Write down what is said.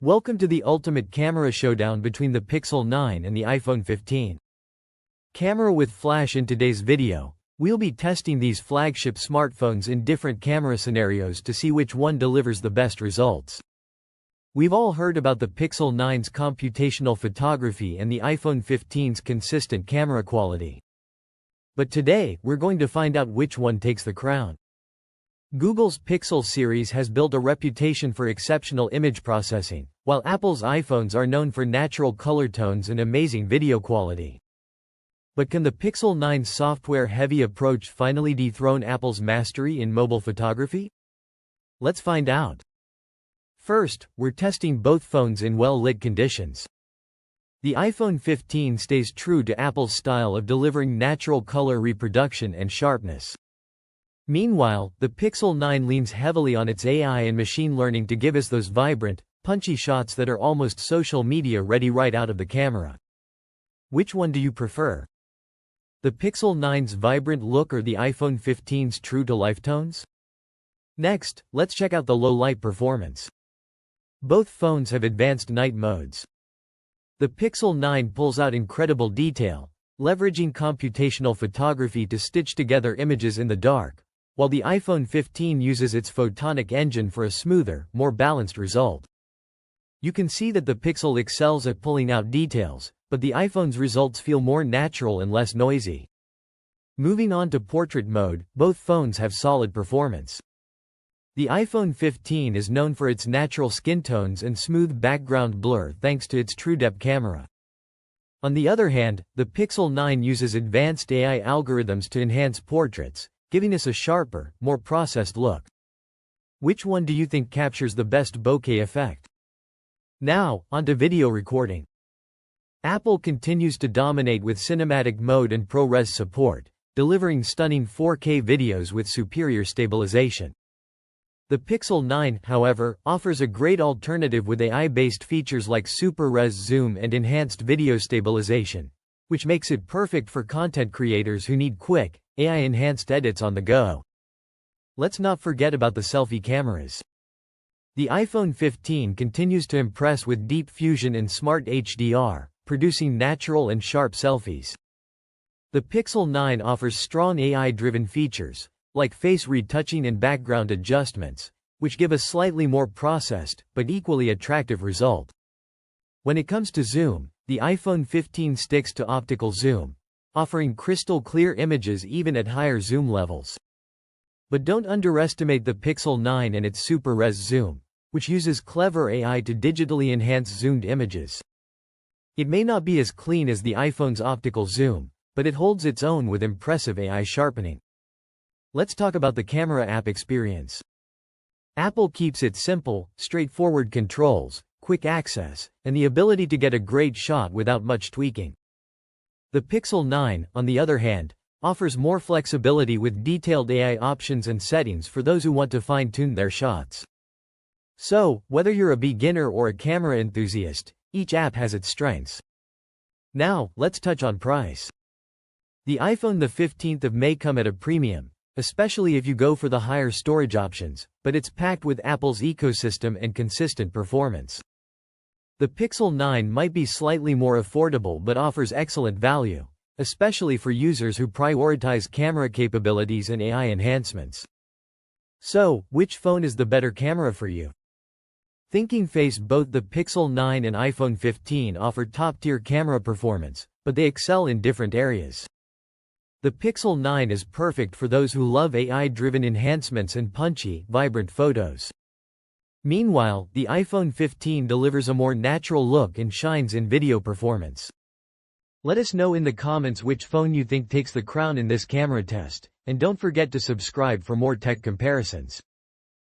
Welcome to the ultimate camera showdown between the Pixel 9 and the iPhone 15. Camera with flash. In today's video, we'll be testing these flagship smartphones in different camera scenarios to see which one delivers the best results. We've all heard about the Pixel 9's computational photography and the iPhone 15's consistent camera quality. But today, we're going to find out which one takes the crown. Google's Pixel series has built a reputation for exceptional image processing, while Apple's iPhones are known for natural color tones and amazing video quality. But can the Pixel 9's software-heavy approach finally dethrone Apple's mastery in mobile photography? Let's find out. First, we're testing both phones in well-lit conditions. The iPhone 15 stays true to Apple's style of delivering natural color reproduction and sharpness. Meanwhile, the Pixel 9 leans heavily on its AI and machine learning to give us those vibrant, punchy shots that are almost social media ready right out of the camera. Which one do you prefer? The Pixel 9's vibrant look or the iPhone 15's true-to-life tones? Next, let's check out the low-light performance. Both phones have advanced night modes. The Pixel 9 pulls out incredible detail, leveraging computational photography to stitch together images in the dark, while the iPhone 15 uses its photonic engine for a smoother, more balanced result. You can see that the Pixel excels at pulling out details, but the iPhone's results feel more natural and less noisy. Moving on to portrait mode, both phones have solid performance. The iPhone 15 is known for its natural skin tones and smooth background blur thanks to its TrueDepth camera. On the other hand, the Pixel 9 uses advanced AI algorithms to enhance portraits, giving us a sharper, more processed look. Which one do you think captures the best bokeh effect? Now, onto video recording. Apple continues to dominate with cinematic mode and ProRes support, delivering stunning 4K videos with superior stabilization. The Pixel 9, however, offers a great alternative with AI-based features like Super Res zoom and enhanced video stabilization, which makes it perfect for content creators who need quick, AI-enhanced edits on the go. Let's not forget about the selfie cameras. The iPhone 15 continues to impress with deep fusion and smart HDR, producing natural and sharp selfies. The Pixel 9 offers strong AI-driven features, like face retouching and background adjustments, which give a slightly more processed, but equally attractive result. When it comes to zoom, the iPhone 15 sticks to optical zoom, offering crystal clear images even at higher zoom levels. But don't underestimate the Pixel 9 and its Super Res zoom, which uses clever AI to digitally enhance zoomed images. It may not be as clean as the iPhone's optical zoom, but it holds its own with impressive AI sharpening. Let's talk about the camera app experience. Apple keeps it simple, straightforward controls, quick access, and the ability to get a great shot without much tweaking. The Pixel 9, on the other hand, offers more flexibility with detailed AI options and settings for those who want to fine-tune their shots. So, whether you're a beginner or a camera enthusiast, each app has its strengths. Now, let's touch on price. The iPhone 15 may come at a premium, especially if you go for the higher storage options, but it's packed with Apple's ecosystem and consistent performance. The Pixel 9 might be slightly more affordable but offers excellent value, especially for users who prioritize camera capabilities and AI enhancements. So, which phone is the better camera for you? Thinking face. Both the Pixel 9 and iPhone 15 offer top-tier camera performance, but they excel in different areas. The Pixel 9 is perfect for those who love AI-driven enhancements and punchy, vibrant photos. Meanwhile, the iPhone 15 delivers a more natural look and shines in video performance. Let us know in the comments which phone you think takes the crown in this camera test, and don't forget to subscribe for more tech comparisons.